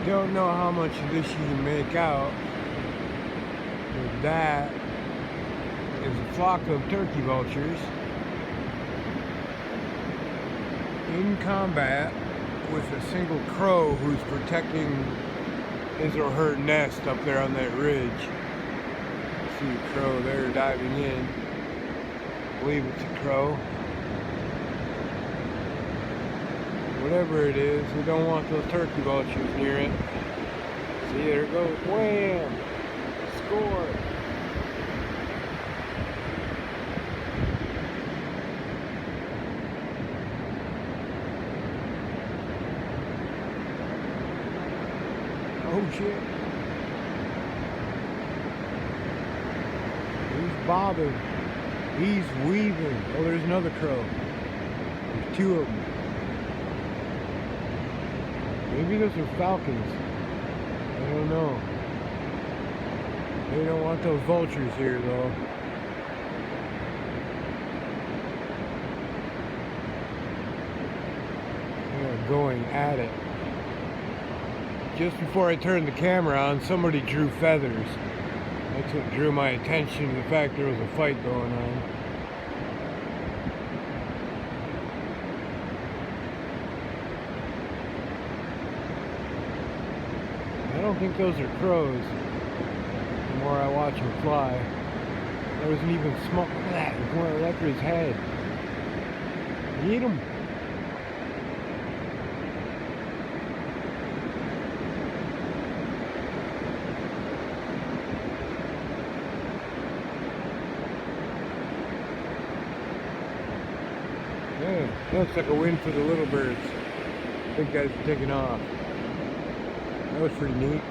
Don't know how much of this you can make out, but that is a flock of turkey vultures in combat with a single crow who's protecting his or her nest up there on that ridge. See a crow there diving in. I believe it's a crow. Whatever it is, we don't want those turkey vultures near it. See, there it goes. Wham! Score! Oh shit. He's bobbing. He's weaving. Oh, there's another crow. There's two of them. Maybe those are falcons. I don't know. They don't want those vultures here though. They're going at it. Just before I turned the camera on, somebody drew feathers. That's what drew my attention to the fact there was a fight going on. I don't think those are crows. The more I watch them fly. There wasn't even smoke. Look at that. There's one right after his head. Eat him. Yeah, looks like a win for the little birds. Big guys are taking off. That was pretty neat.